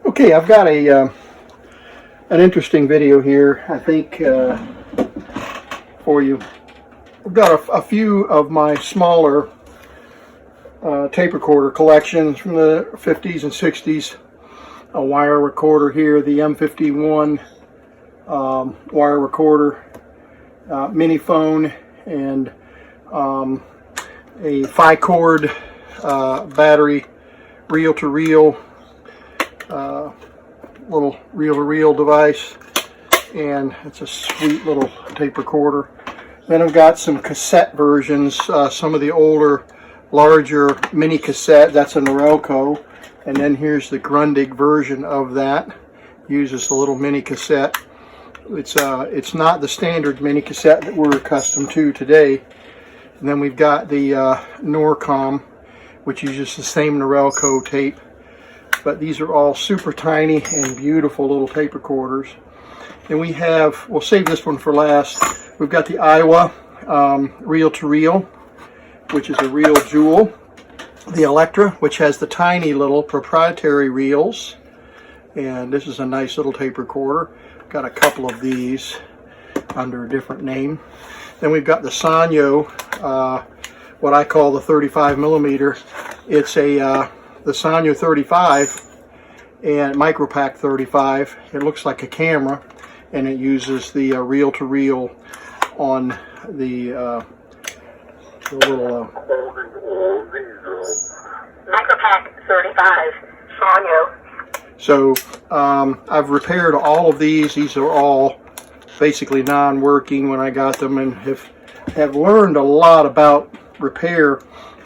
Okay, I've got an interesting video here, I think, for you. I've got a few of my smaller tape recorder collections from the 50s and 60s. A wire recorder here, the M51 wire recorder, mini phone, and a 5-cord battery reel-to-reel little reel-to-reel device, and it's a sweet little tape recorder. Then I've got some cassette versions, some of the older, larger mini cassette. That's a Norelco, and then here's the Grundig version of that. Uses the little mini cassette. It's not the standard mini cassette that we're accustomed to today. And then we've got the Norcom, which uses the same Norelco tape. But these are all super tiny and beautiful little tape recorders. And we have, we'll save this one for last, we've got the Iowa reel-to-reel, which is a real jewel. The Electra, which has the tiny little proprietary reels. And this is a nice little tape recorder. Got a couple of these under a different name. Then we've got the Sanyo, what I call the 35 millimeter. It's the Sanyo 35 and Micropack 35. It looks like a camera, and it uses the reel-to-reel on the little Micropack 35 Sanyo. So I've repaired all of these. These are all basically non-working when I got them, and have learned a lot about repair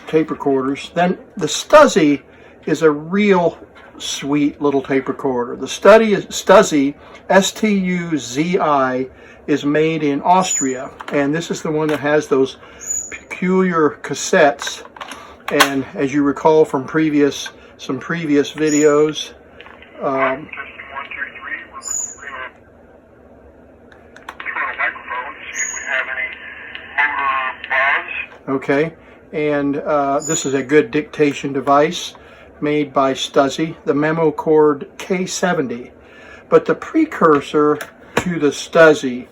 tape recorders. Then the Stuzzi is a real sweet little tape recorder. The Stuzzi, S-T-U-Z-I, is made in Austria, and this is the one that has those peculiar cassettes. And as you recall from some previous videos, okay, and this is a good dictation device made by Stuzzi, the Memo Cord K70. But the precursor to the Stuzzi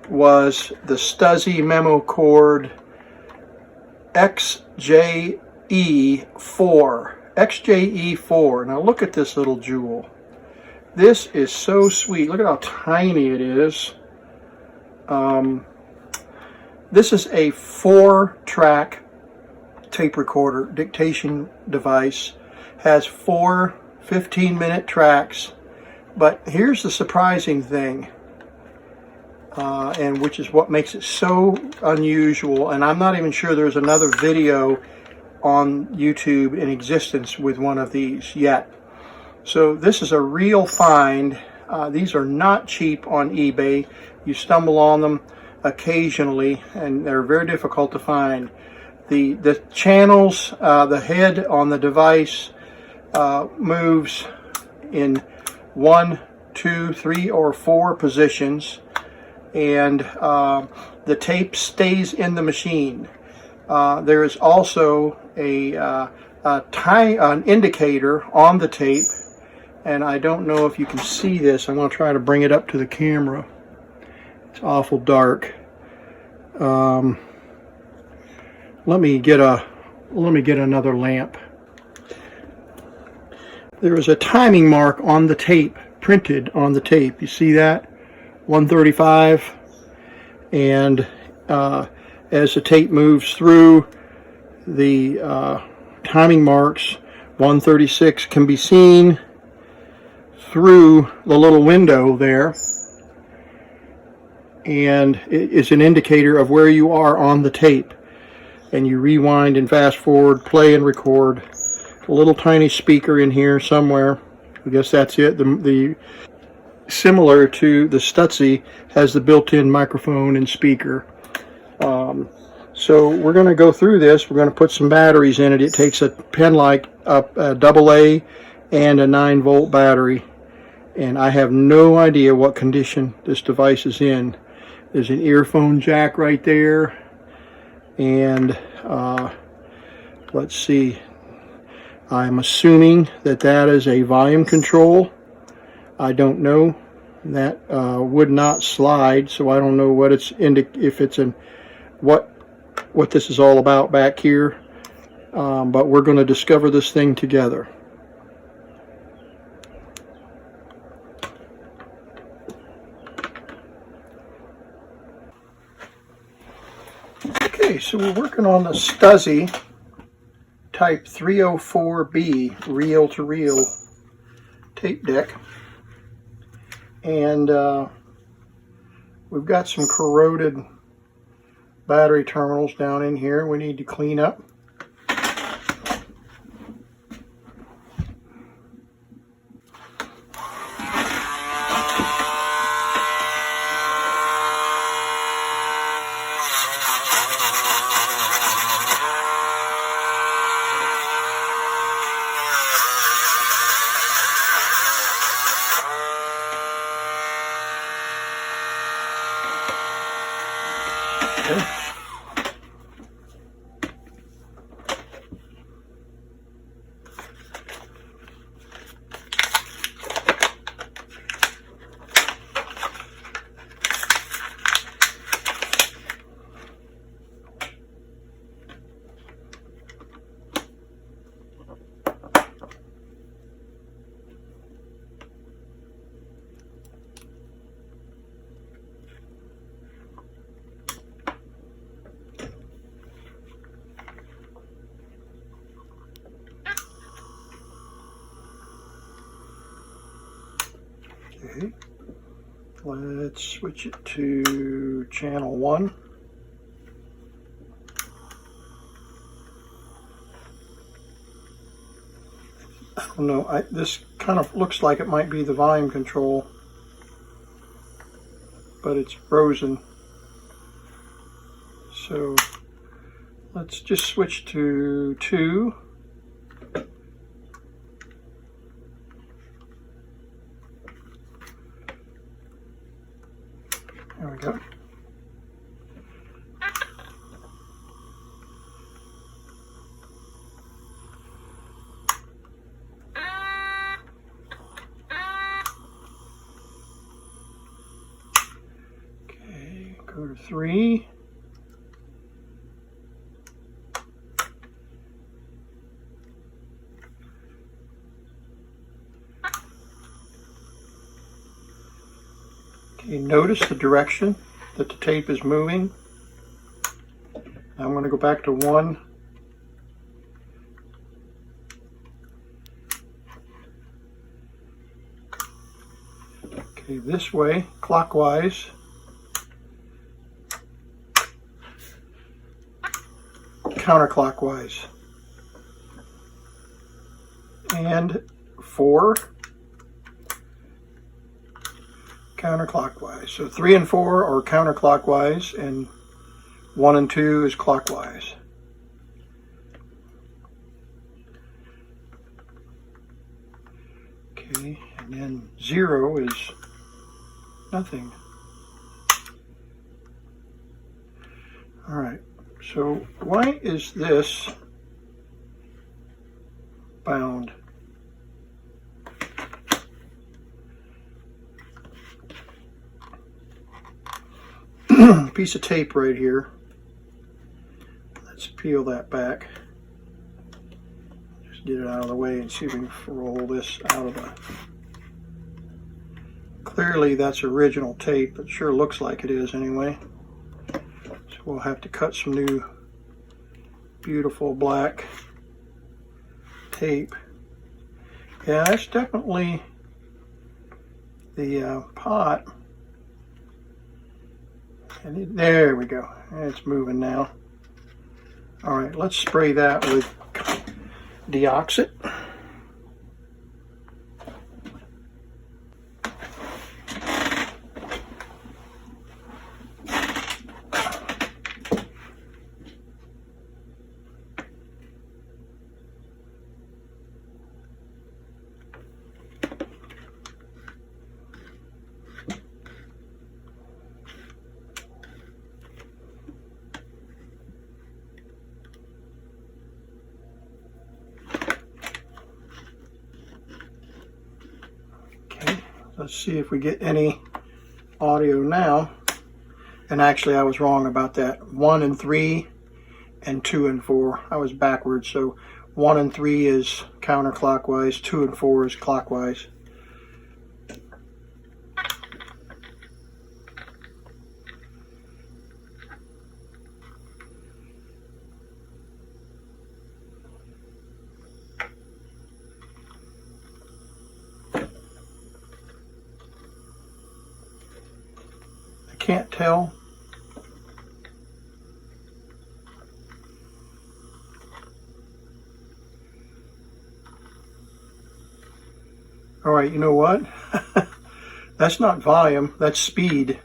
was the Stuzzi Memo Cord XJe-iv. XJe-iv. Now look at this little jewel. This is so sweet. Look at how tiny it is. This is a 4-track tape recorder dictation device. Has 4 15-minute tracks. But here's the surprising thing, and which is what makes it so unusual. And I'm not even sure there's another video on YouTube in existence with one of these yet. So this is a real find. These are not cheap on eBay. You stumble on them occasionally, and they're very difficult to find. The channels, the head on the device moves in 1, 2, 3, or 4 positions, and the tape stays in the machine. There is also an indicator on the tape, and I don't know if you can see this. I'm going to try to bring it up to the camera. It's awful dark. Let me get another lamp. There is a timing mark on the tape, printed on the tape. You see that? 135. And as the tape moves through, the timing marks, 136, can be seen through the little window there. And it is an indicator of where you are on the tape. And you rewind and fast forward, play and record. A little tiny speaker in here somewhere. I guess that's it. The similar to the Stuzzi, has the built-in microphone and speaker. So we're going to go through this. We're going to put some batteries in it. It takes a pen-like a AA and a 9-volt battery. And I have no idea what condition this device is in. There's an earphone jack right there. And let's see. I'm assuming that that is a volume control. I don't know. That would not slide, so I don't know what it's if it's in what this is all about back here. But we're going to discover this thing together. Okay, so we're working on the Stuzzi Type 304B reel-to-reel tape deck. And we've got some corroded battery terminals down in here we need to clean up. Okay, let's switch it to channel 1. I don't know, this kind of looks like it might be the volume control, but it's frozen. So let's just switch to 2. There we go. Okay, go to 3. Okay, notice the direction that the tape is moving. I'm going to go back to 1. Okay, this way, clockwise. Counterclockwise. And 4. Counterclockwise. So 3 and 4 are counterclockwise, and 1 and 2 is clockwise. Okay, and then 0 is nothing. All right, so why is this bound? Piece of tape right here. Let's peel that back. Just get it out of the way and see if we can roll this out of the... Clearly that's original tape. It sure looks like it is anyway. So we'll have to cut some new beautiful black tape. Yeah, that's definitely the pot. And there we go. It's moving now. All right, let's spray that with deoxit. Let's see if we get any audio now. And actually I was wrong about that. 1 and 3 and 2 and 4. I was backwards. So 1 and 3 is counterclockwise, 2 and 4 is clockwise. I can't tell. All right, you know what? That's not volume, that's speed.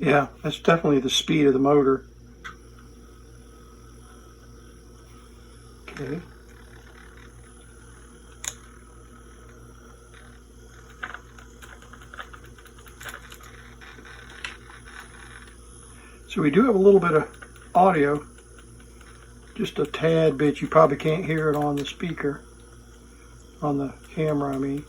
Yeah, that's definitely the speed of the motor. Okay. So we do have a little bit of audio, just a tad bit. You probably can't hear it on the speaker, on the camera, I mean.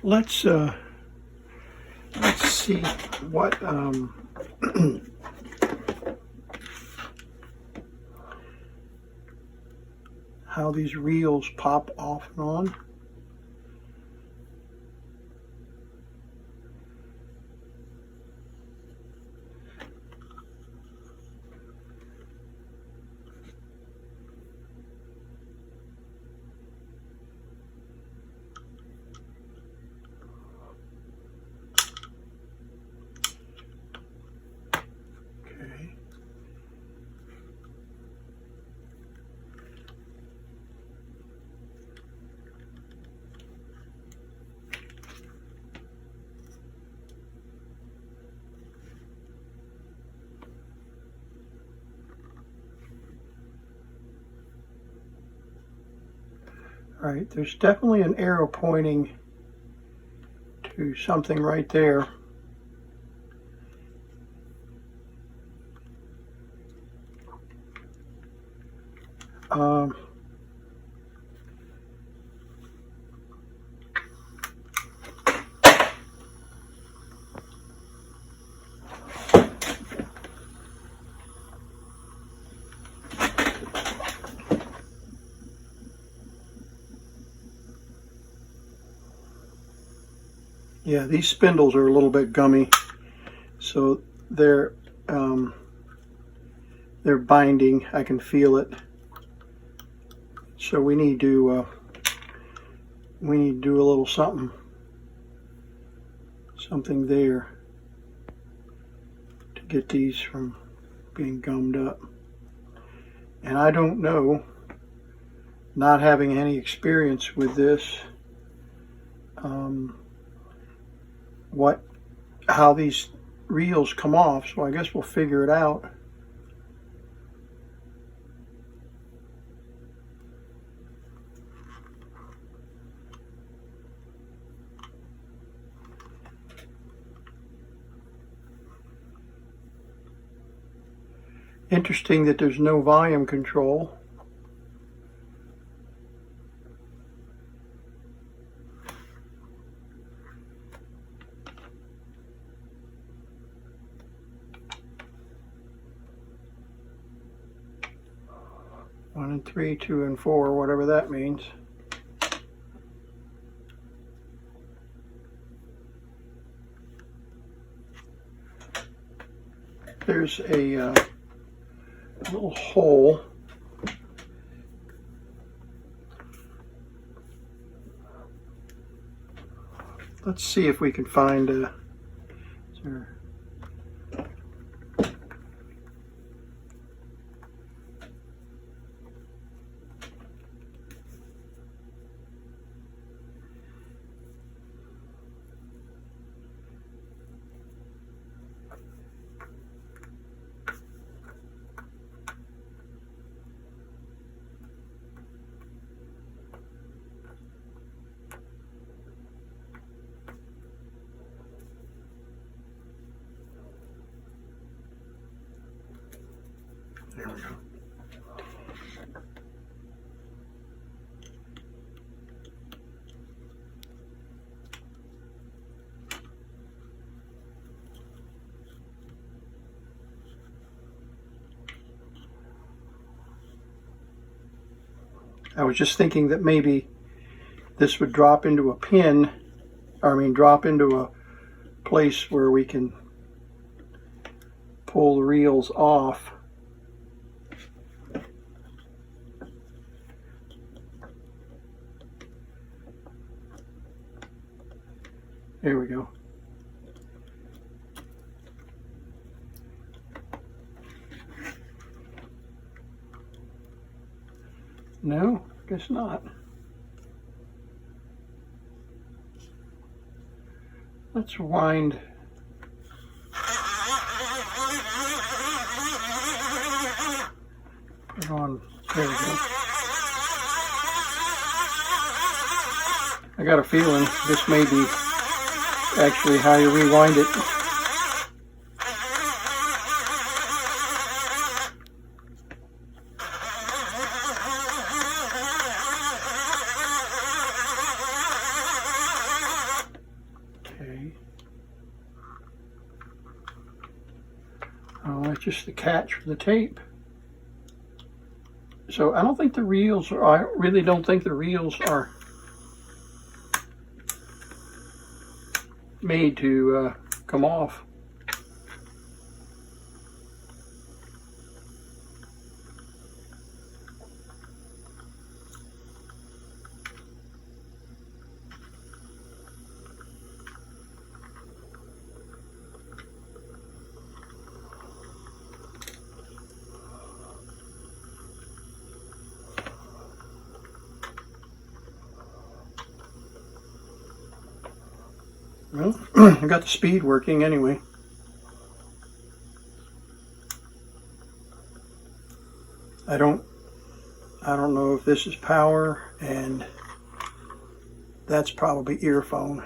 Let's see what how these reels pop off and on. All right, there's definitely an arrow pointing to something right there. Yeah, these spindles are a little bit gummy, so they're binding. I can feel it. So we need to do a little something there to get these from being gummed up. And I don't know, not having any experience with this, how these reels come off, so I guess we'll figure it out. Interesting that there's no volume control. One and three, two and four, whatever that means. There's a little hole. Let's see if we can find a. There we go. I was just thinking that maybe this would drop into a pin, drop into a place where we can pull the reels off. There we go. No, guess not. Let's wind. Put it on. There we go. I got a feeling this may be actually how you rewind it. Okay. Oh, that's just the catch for the tape. So I don't think the reels are, I really don't think the reels are made to come off. Well, I got the speed working anyway. I don't know if this is power, and that's probably earphone.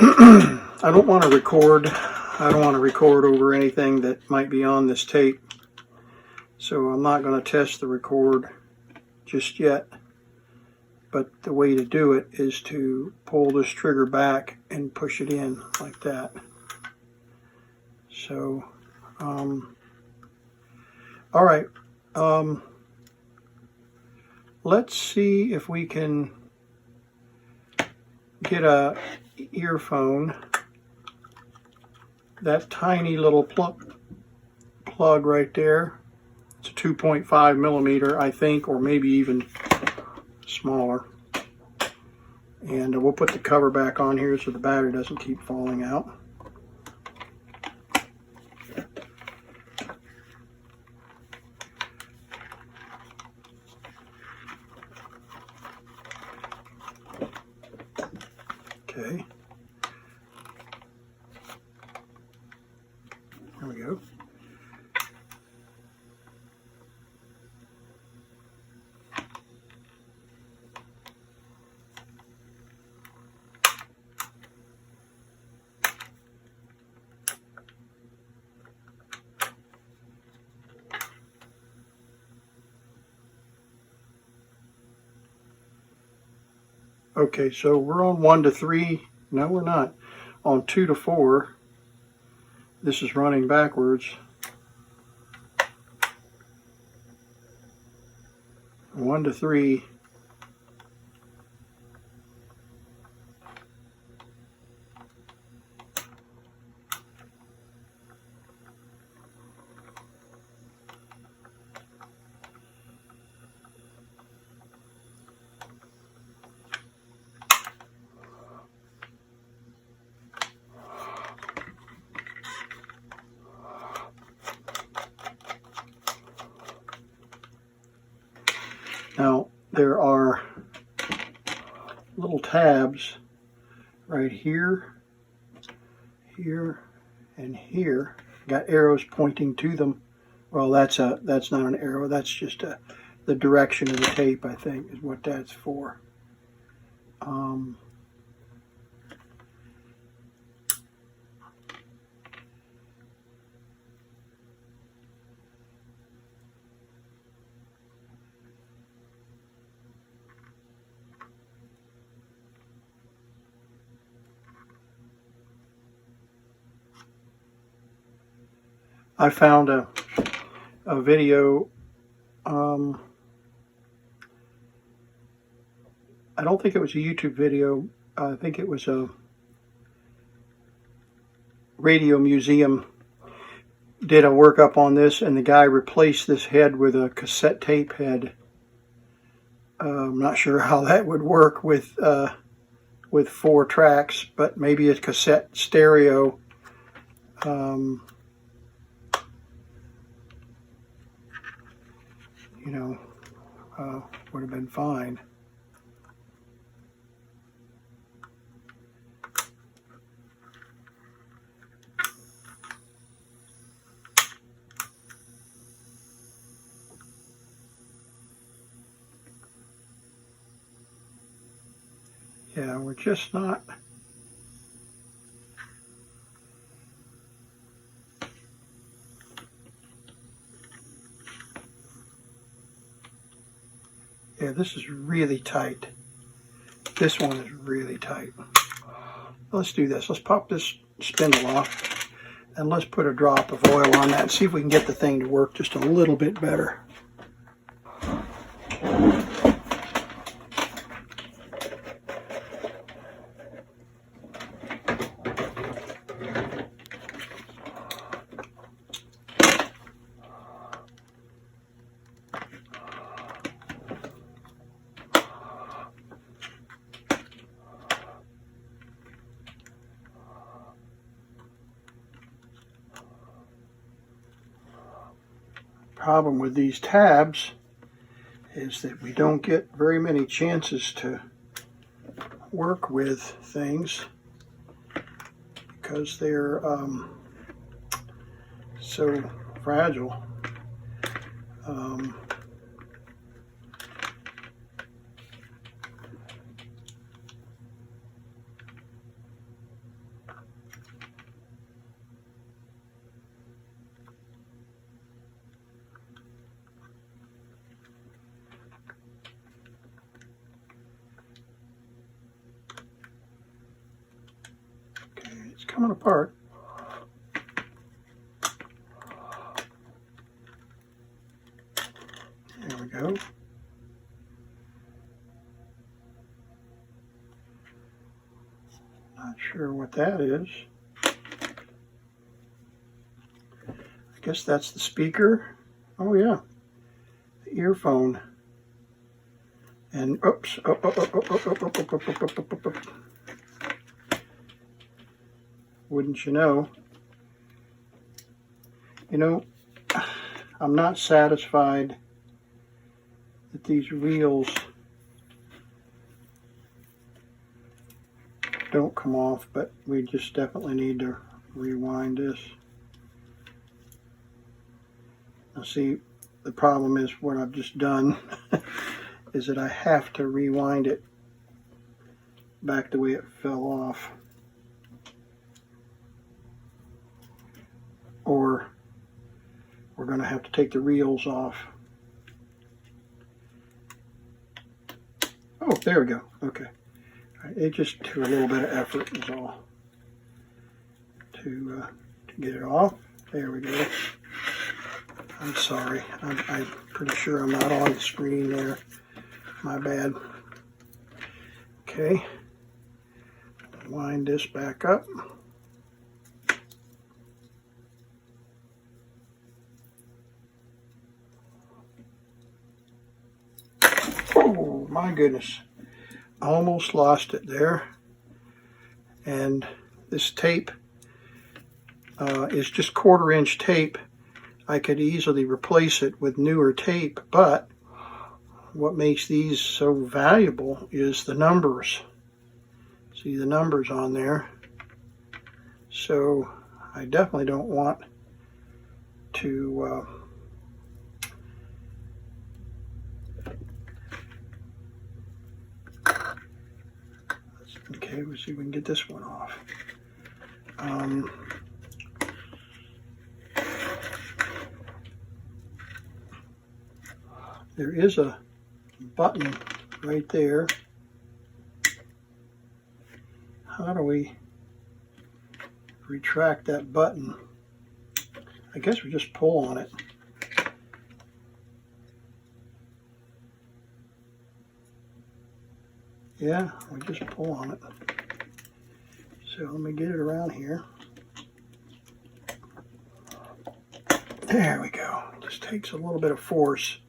I don't want to record. I don't want to record over anything that might be on this tape. So I'm not going to test the record just yet. But the way to do it is to pull this trigger back and push it in like that. So, all right. Let's see if we can get a earphone. That tiny little plug right there. It's a 2.5 millimeter, I think, or maybe even smaller. And we'll put the cover back on here so the battery doesn't keep falling out. Okay. There we go. Okay, so we're on 1 to 3. No, we're not. On 2 to 4. This is running backwards. 1 to 3. Now, there are little tabs right here, here, and here. Got arrows pointing to them. Well, that's not an arrow. That's just the direction of the tape, I think, is what that's for. I found a video, I don't think it was a YouTube video, I think it was a radio museum did a workup on this, and the guy replaced this head with a cassette tape head. I'm not sure how that would work with 4 tracks, but maybe a cassette stereo. You know, would have been fine. Yeah, we're just not. Yeah, this is really tight. This one is really tight. Let's do this. Let's pop this spindle off and let's put a drop of oil on that and see if we can get the thing to work just a little bit better. Problem with these tabs is that we don't get very many chances to work with things because they're so fragile. coming apart. There we go. Not sure what that is. I guess that's the speaker. Oh yeah, the earphone. And oops, wouldn't you know? You know, I'm not satisfied that these reels don't come off, but we just definitely need to rewind this. Now see, the problem is what I've just done is that I have to rewind it back the way it fell off, or we're going to have to take the reels off. Oh, there we go. Okay. It just took a little bit of effort is all to get it off. There we go. I'm sorry. I'm pretty sure I'm not on the screen there. My bad. Okay. Wind this back up. Oh my goodness. Almost lost it there. And this tape is just 1/4 inch tape. I could easily replace it with newer tape, but what makes these so valuable is the numbers. See the numbers on there. So I definitely don't want to okay, let's see if we can get this one off. There is a button right there. How do we retract that button? I guess we just pull on it. Yeah, we just pull on it. So let me get it around here. There we go. Just takes a little bit of force.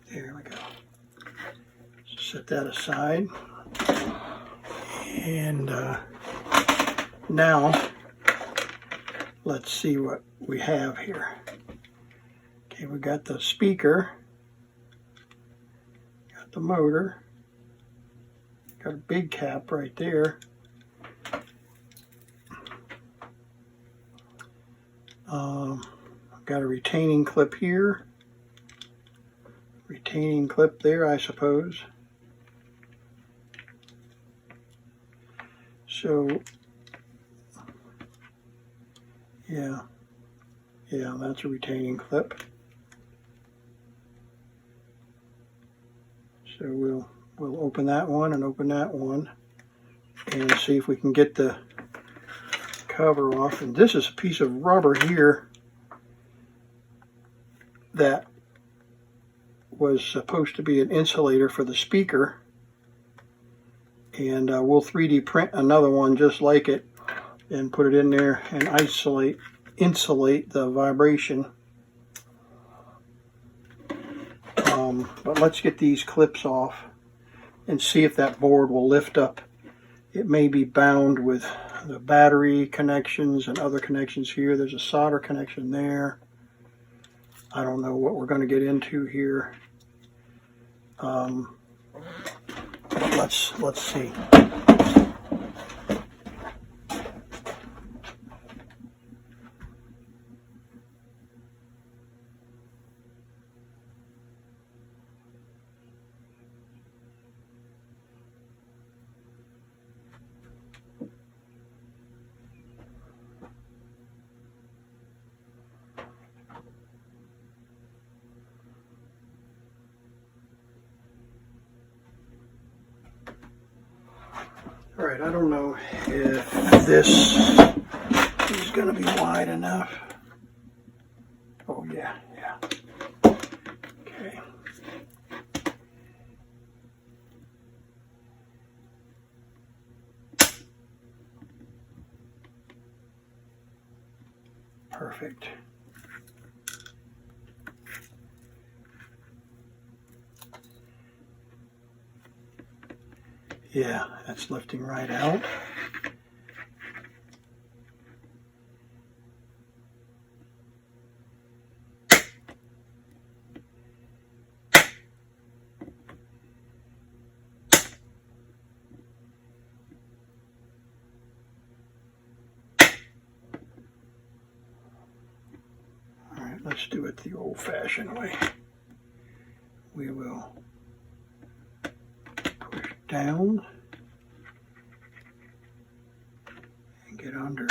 There we go. Set that aside. And now let's see what we have here. Okay, we got the speaker, got the motor, got a big cap right there. Got a retaining clip here, retaining clip there, I suppose. So, yeah, that's a retaining clip. So we'll open that one and open that one and see if we can get the cover off. And this is a piece of rubber here that was supposed to be an insulator for the speaker. And we'll 3D print another one just like it and put it in there and insulate the vibration. But let's get these clips off and see if that board will lift up. It may be bound with the battery connections and other connections here. There's a solder connection there. I don't know what we're going to get into here. Let's see. right, I don't know if this is going to be wide enough. Oh yeah, yeah. Okay. Perfect. Yeah, that's lifting right out. All right, let's do it the old-fashioned way. We will push down and get under.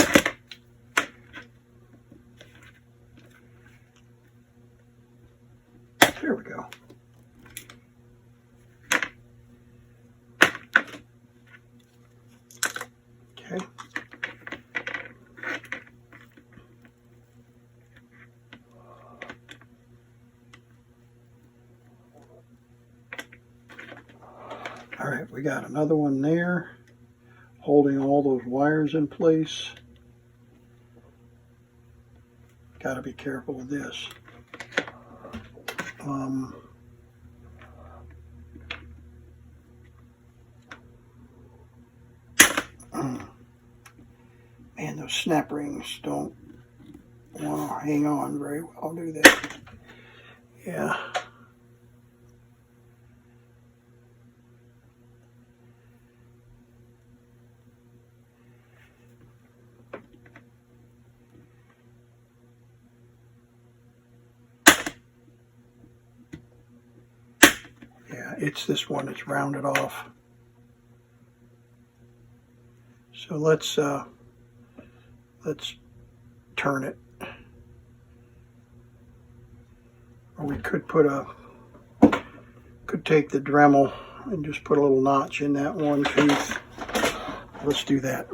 There we go. Okay. All right, we got another one there, holding all those wires in place. Got to be careful with this. Man, those snap rings don't want to hang on very well, do they? Yeah. Yeah, it's this one that's rounded off. So let's turn it. Or we could take the Dremel and just put a little notch in that one tooth. Let's do that.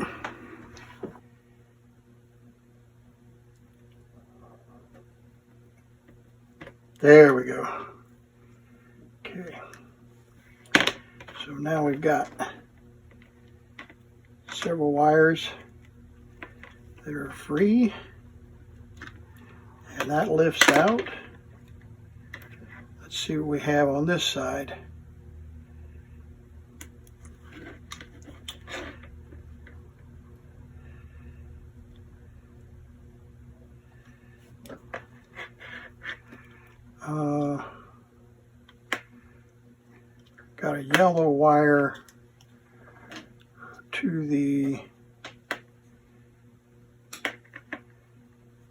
There we go. Okay. So now we've got several wires that are free, and that lifts out. Let's see what we have on this side. Got a yellow wire to the,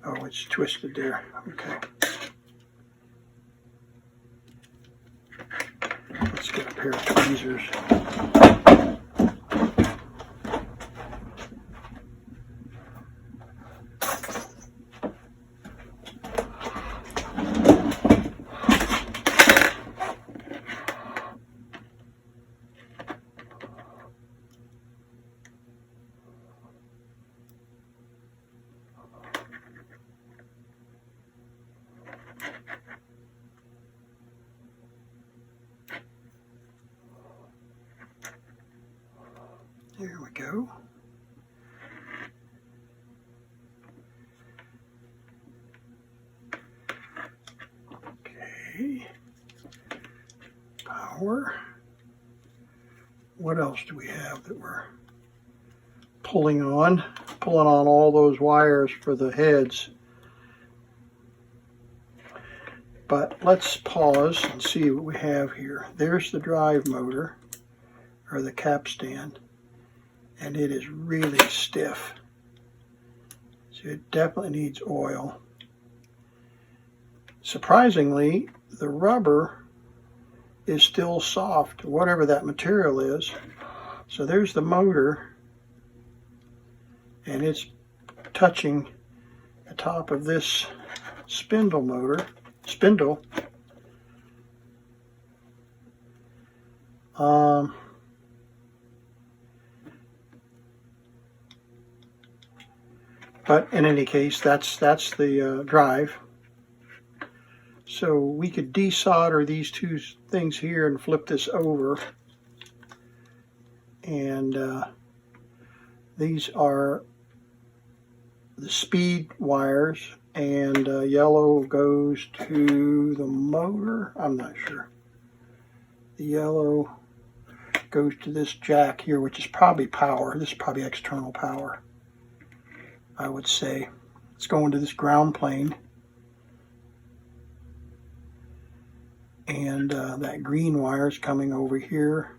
oh, it's twisted there. Okay. Let's get a pair of tweezers. There we go. Okay. Power. What else do we have that we're pulling on? Pulling on all those wires for the heads. But let's pause and see what we have here. There's the drive motor, or the capstan, and it is really stiff. So it definitely needs oil. Surprisingly, the rubber is still soft, whatever that material is. So there's the motor, and it's touching the top of this spindle. But in any case, that's the drive. So we could desolder these two things here and flip this over. And these are the speed wires, and yellow goes to the motor. I'm not sure. The yellow goes to this jack here, which is probably power. This is probably external power, I would say. It's going to this ground plane. And that green wire is coming over here.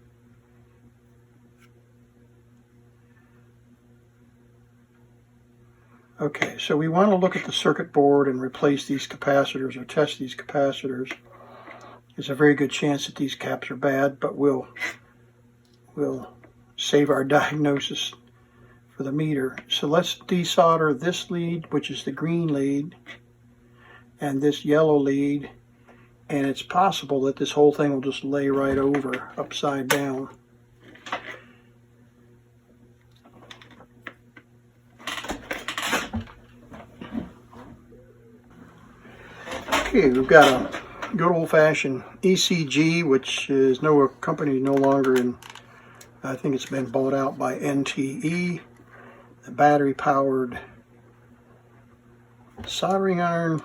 Okay, so we want to look at the circuit board and replace these capacitors or test these capacitors. There's a very good chance that these caps are bad, but we'll save our diagnosis for the meter. So let's desolder this lead, which is the green lead, and this yellow lead, and it's possible that this whole thing will just lay right over upside down. Okay, we've got a good old-fashioned ECG, which is no company no longer in. I think it's been bought out by NTE. The battery-powered soldering iron.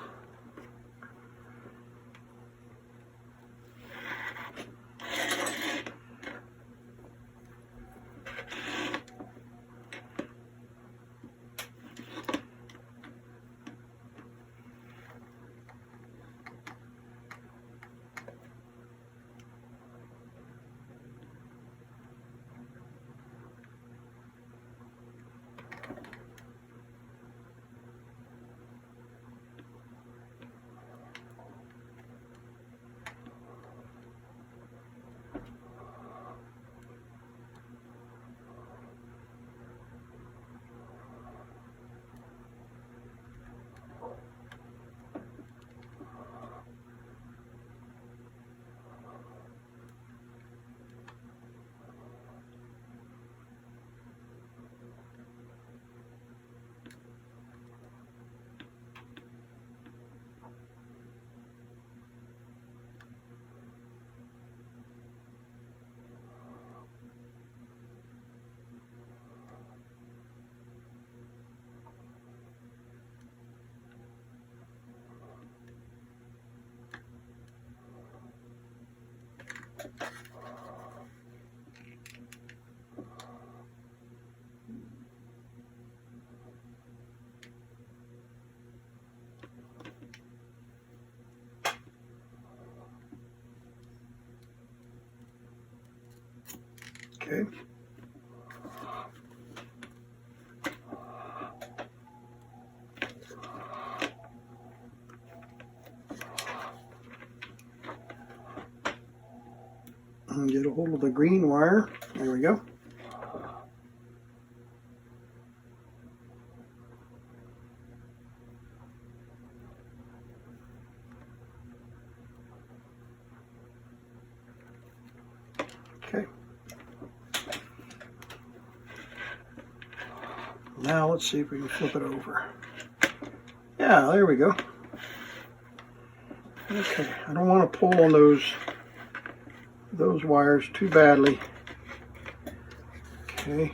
Okay. And get a hold of the green wire. There we go. Okay. Now let's see if we can flip it over. Yeah, there we go. Okay, I don't want to pull on those wires too badly. Okay,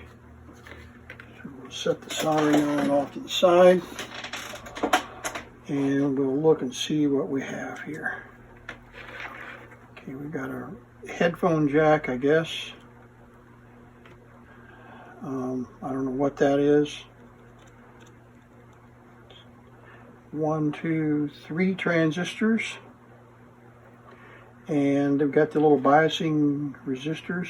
so we'll set the soldering iron off to the side, and we'll look and see what we have here. Okay, we got our headphone jack, I guess. I don't know what that is. 1, 2, 3 transistors. And they've got the little biasing resistors.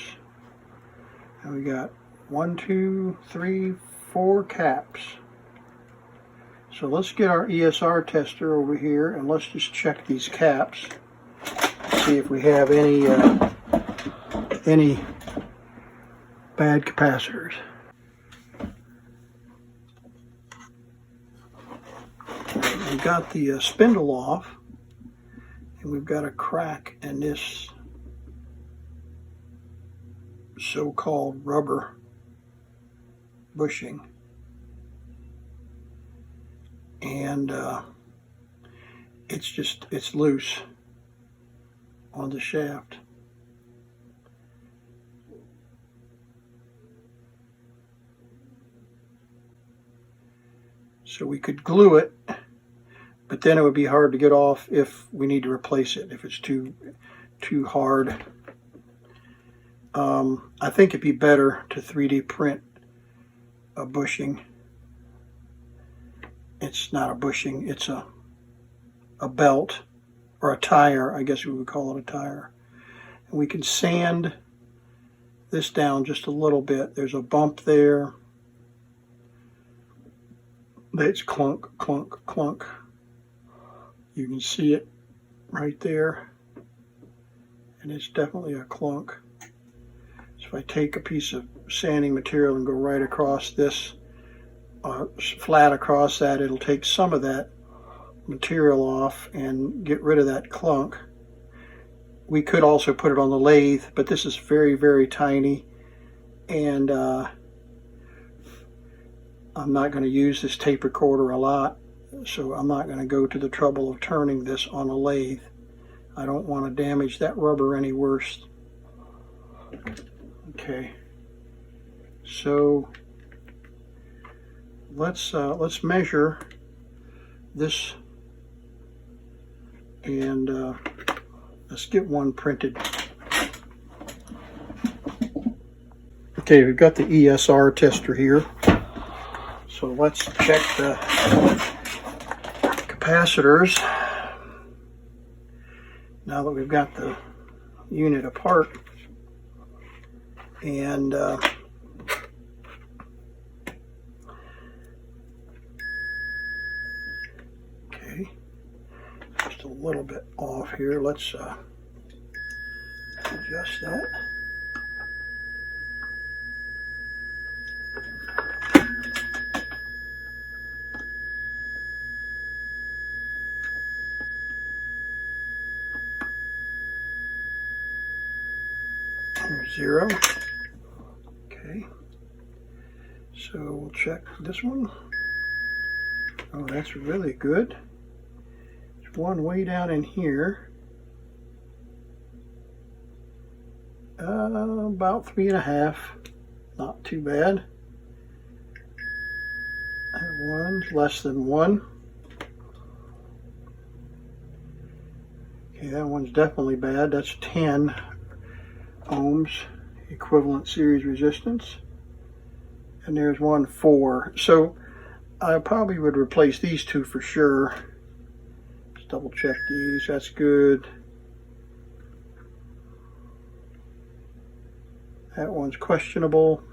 And we got 1, 2, 3, 4 caps. So let's get our ESR tester over here and let's just check these caps. See if we have any bad capacitors. We've got the spindle off, and we've got a crack in this so-called rubber bushing. and it's loose on the shaft. So we could glue it, but then it would be hard to get off if we need to replace it, if it's too hard. I think it'd be better to 3D print a bushing. It's not a bushing, it's a belt, or a tire, I guess we would call it a tire. And we can sand this down just a little bit. There's a bump there. That's clunk, clunk, clunk. You can see it right there. And it's definitely a clunk. So if I take a piece of sanding material and go right across this, flat across that, it'll take some of that material off and get rid of that clunk. We could also put it on the lathe, but this is very, very tiny, and I'm not going to use this tape recorder a lot, so I'm not going to go to the trouble of turning this on a lathe. I don't want to damage that rubber any worse. Okay, so let's measure this, and let's get one printed. Okay, we've got the ESR tester here. So let's check the capacitors. Now that we've got the unit apart, and okay, just a little bit off here. Let's adjust that. There's 0. Okay, so we'll check this one. Oh, that's really good. There's one way down in here. About 3.5. Not too bad. That one's less than 1. Okay, that one's definitely bad. That's 10 ohms, equivalent series resistance. And there's 4. So I probably would replace these two for sure. Let's double check these. That's good. That one's questionable.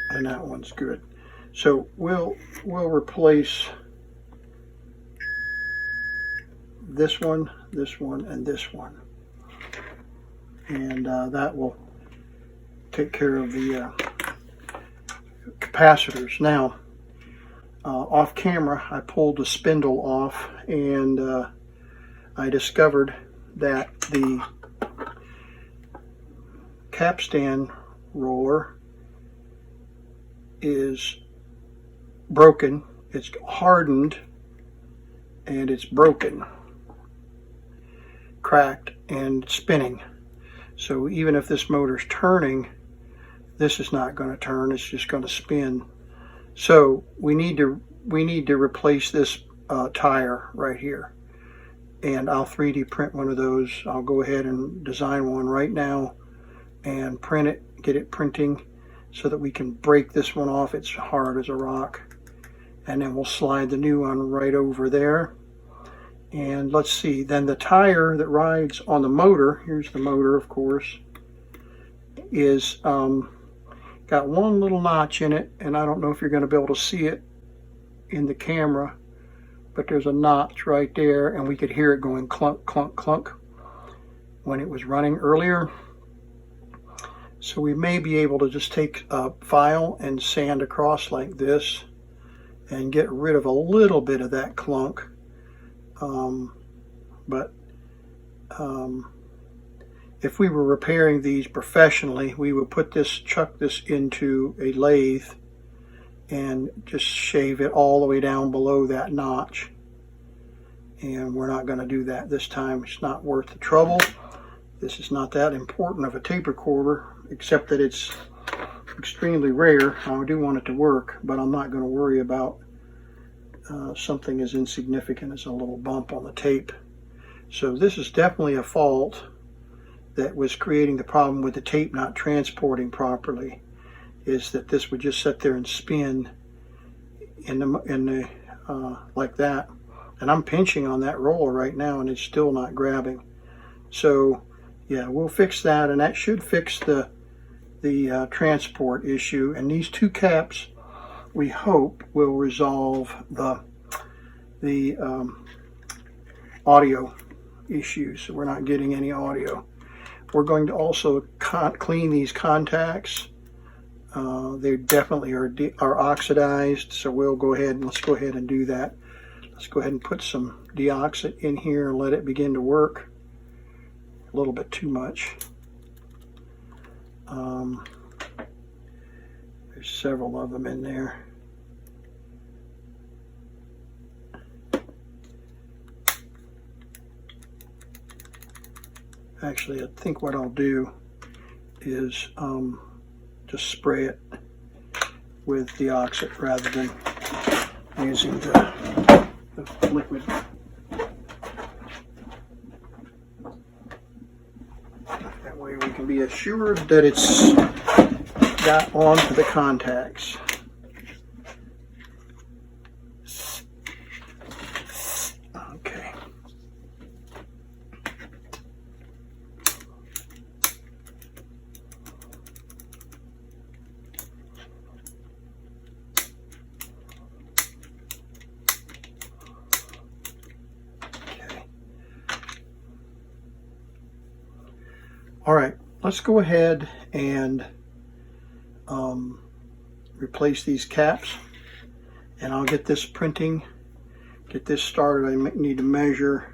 And that one's good. So we'll replace this one, and this one. And that will take care of the capacitors. Now, off camera, I pulled the spindle off, and I discovered that the capstan roller is broken. It's hardened, and it's broken, cracked, and spinning. So even if this motor's turning, this is not going to turn. It's just going to spin. So we need to replace this tire right here, and I'll 3D print one of those. I'll go ahead and design one right now and print it, get it printing, so that we can break this one off. It's hard as a rock, and then we'll slide the new one right over there. And let's see, then the tire that rides on the motor, here's the motor, of course, is got one little notch in it, and I don't know if you're going to be able to see it in the camera, but there's a notch right there, and we could hear it going clunk, clunk, clunk when it was running earlier. So we may be able to just take a file and sand across like this and get rid of a little bit of that clunk. But if we were repairing these professionally, we would chuck this into a lathe and just shave it all the way down below that notch. And we're not going to do that this time. It's not worth the trouble. This is not that important of a tape recorder, except that it's extremely rare. I do want it to work, but I'm not going to worry about something as insignificant as a little bump on the tape. So this is definitely a fault that was creating the problem with the tape not transporting properly, is that this would just sit there and spin in the like that. And I'm pinching on that roller right now and it's still not grabbing. So yeah, we'll fix that, and that should fix the transport issue. And these two caps, we hope, will resolve the audio issues. So we're not getting any audio. We're going to also clean these contacts. They definitely are oxidized, so we'll go ahead and let's go ahead and do that. Let's go ahead and put some deoxit in here and let it begin to work. A little bit too much. There's several of them in there. Actually, I think what I'll do is just spray it with deoxit rather than using the liquid. That way we can be assured that it's got onto the contacts. Okay. All right, let's go ahead and replace these caps, and I'll get this printing, get this started. I need to measure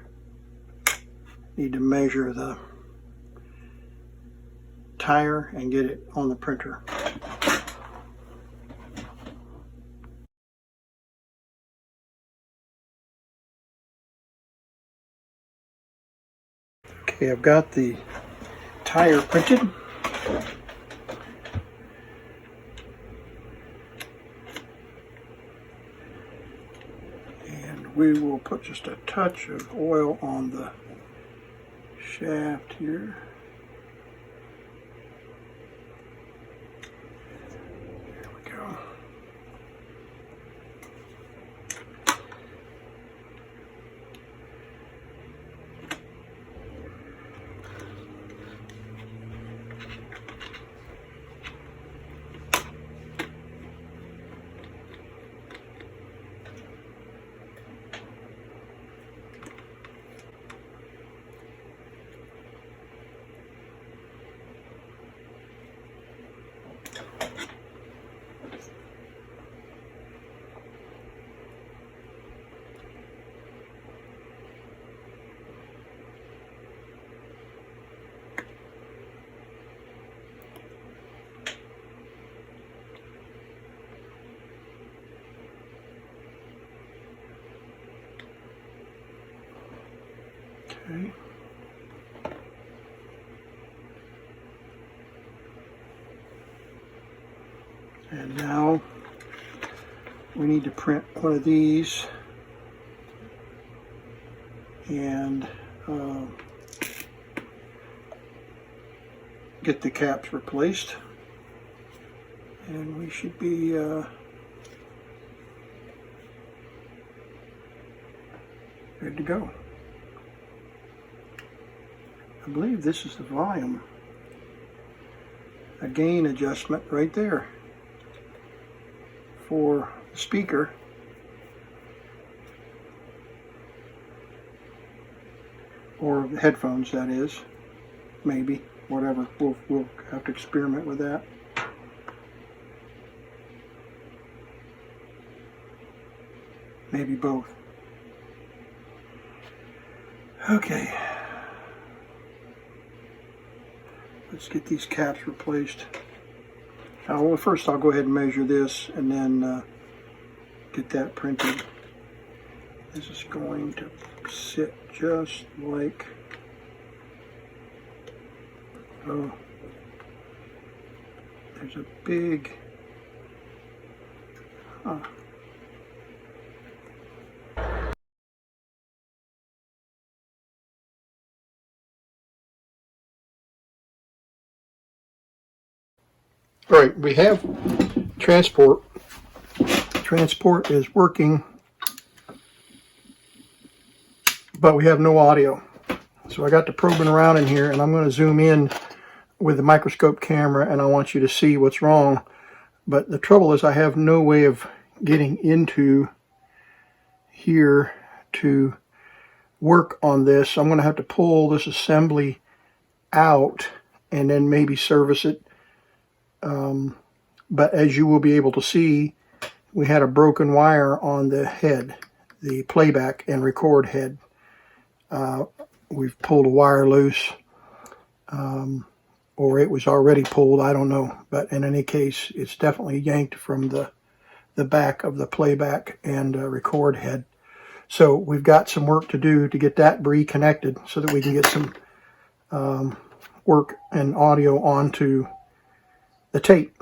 the tire and get it on the printer. Okay, I've got the tire printed. And we will put just a touch of oil on the shaft here. There we go. Okay. And now we need to print one of these and get the caps replaced, and we should be good to go. I believe this is the volume, a gain adjustment right there for the speaker. Or the headphones, that is. Maybe, whatever. We'll have to experiment with that. Maybe both. Okay. Let's get these caps replaced. Well, first I'll go ahead and measure this and then get that printed. This is going to sit just like, oh, there's a big, huh. All right, we have transport. Transport is working, but we have no audio. So I got the probing around in here, and I'm going to zoom in with the microscope camera, and I want you to see what's wrong. But the trouble is I have no way of getting into here to work on this. So I'm going to have to pull this assembly out and then maybe service it. But as you will be able to see, we had a broken wire on the head, the playback and record head. We've pulled a wire loose, or it was already pulled, I don't know. But in any case, it's definitely yanked from the back of the playback and record head. So we've got some work to do to get that reconnected so that we can get some work and audio onto the tape.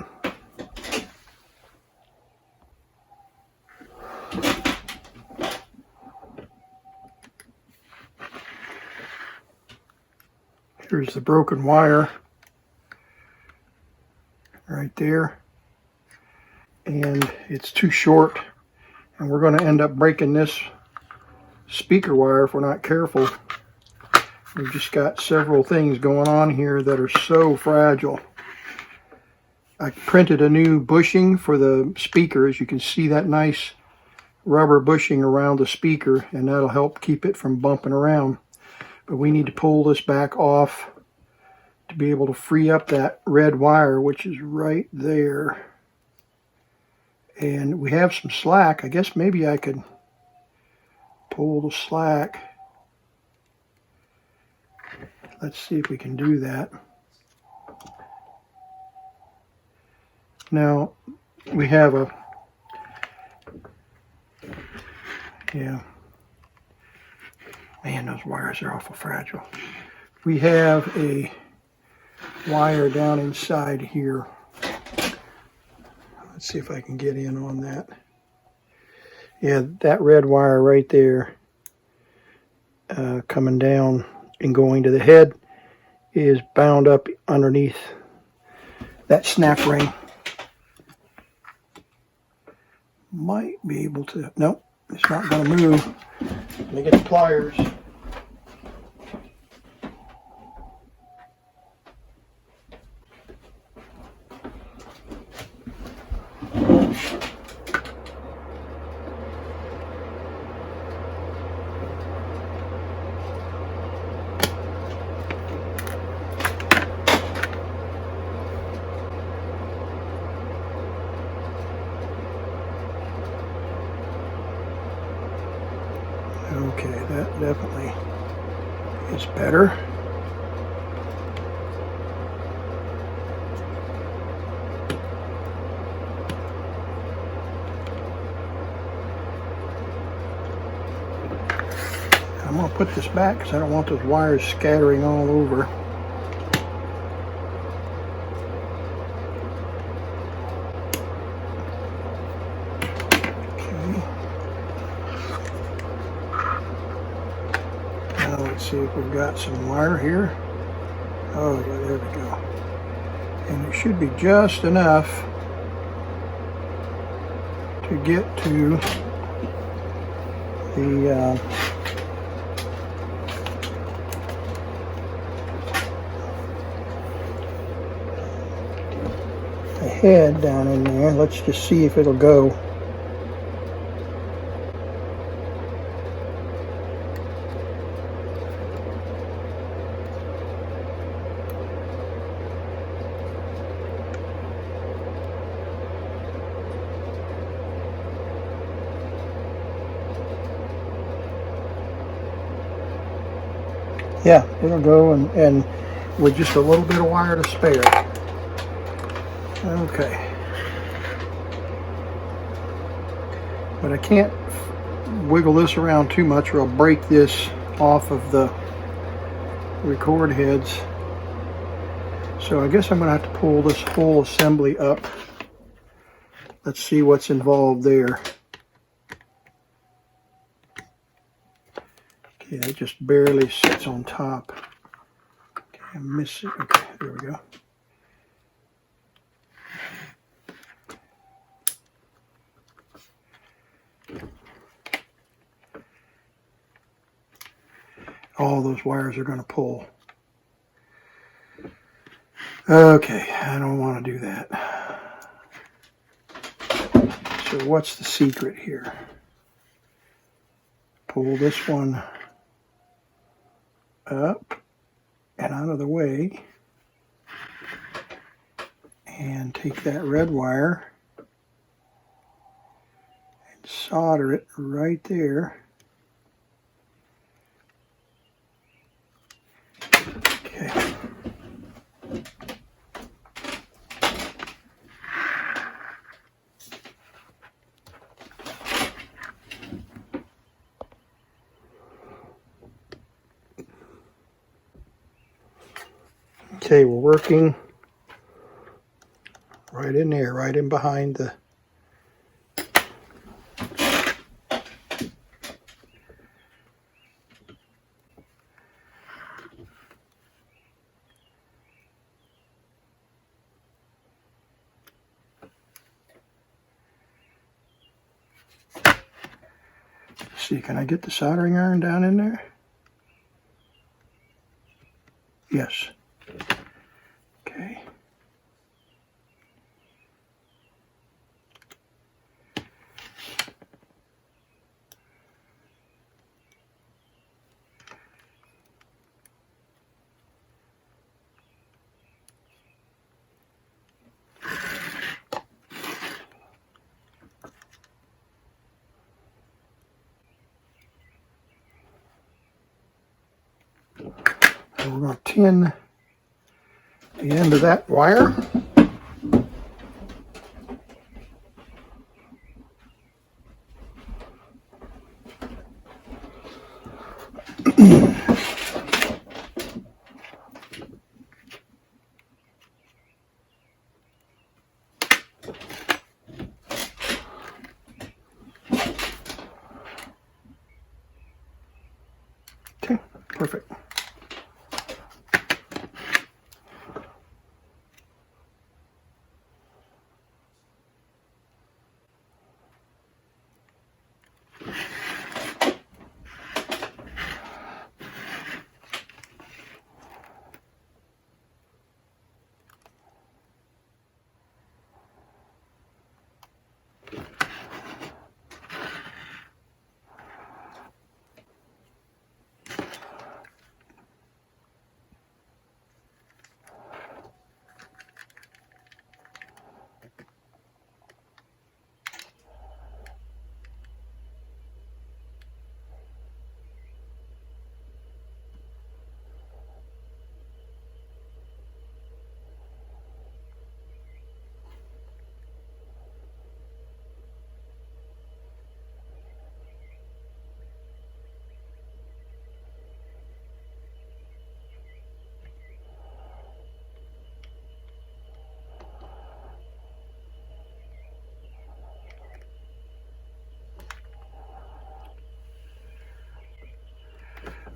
Here's the broken wire right there, and it's too short, and we're going to end up breaking this speaker wire if we're not careful. We've just got several things going on here that are so fragile. I printed a new bushing for the speaker. As you can see, that nice rubber bushing around the speaker, and that'll help keep it from bumping around. But we need to pull this back off to be able to free up that red wire, which is right there. And we have some slack. I guess maybe I could pull the slack. Let's see if we can do that. Now, we have a, yeah. Man, those wires are awful fragile. We have a wire down inside here. Let's see if I can get in on that. Yeah, that red wire right there coming down and going to the head is bound up underneath that snap ring. Might be able to, nope, it's not going to move. Let me get the pliers. Okay, that definitely is better. I'm going to put this back because I don't want those wires scattering all over. See if we've got some wire here. Oh yeah, there we go. And it should be just enough to get to the head down in there. Let's just see if it'll go. Yeah, it'll go, and with just a little bit of wire to spare. Okay. But I can't wiggle this around too much or I'll break this off of the record heads. So I guess I'm going to have to pull this whole assembly up. Let's see what's involved there. Okay, that just barely sits on top. Okay, I'm missing. Okay, there we go. All those wires are going to pull. Okay, I don't want to do that. So what's the secret here? Pull this one up and out of the way and take that red wire and solder it right there. Okay. Okay, we're working right in there, right in behind the see, can I get the soldering iron down in there? Yes. Okay. So we're going to tin the end of that wire. Okay, perfect.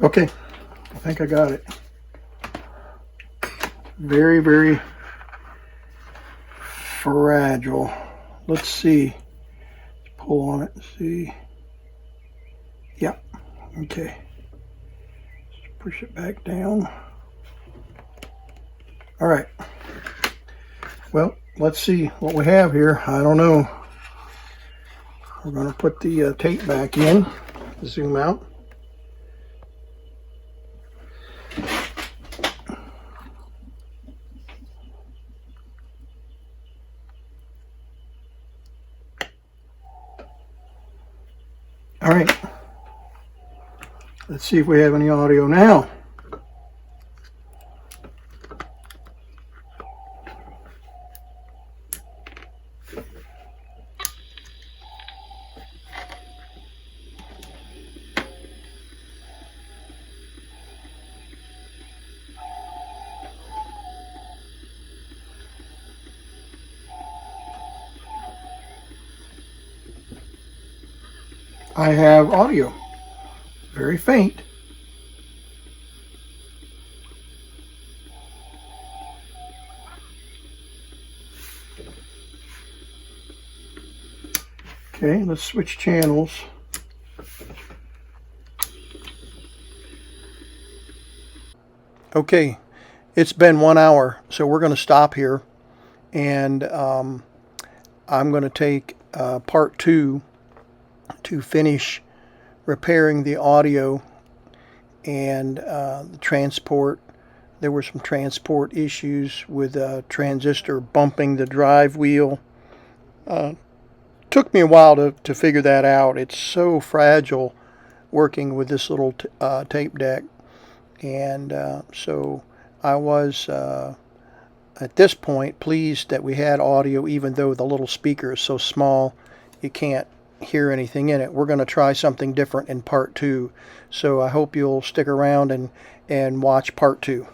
Okay, I think I got it. Very, very fragile. Let's see. Let's pull on it and see. Yep. Okay. Just push it back down. All right. Well, let's see what we have here. I don't know. We're going to put the tape back in. Zoom out. All right, let's see if we have any audio now. I have audio. Very faint. Okay, let's switch channels. Okay, it's been 1 hour, so we're going to stop here, and I'm going to take part 2 to finish repairing the audio and the transport. There were some transport issues with a transistor bumping the drive wheel. Took me a while to figure that out. It's so fragile working with this little tape deck. And so I was, at this point, pleased that we had audio, even though the little speaker is so small you can't hear anything in it. We're going to try something different in part 2. So I hope you'll stick around and watch part 2.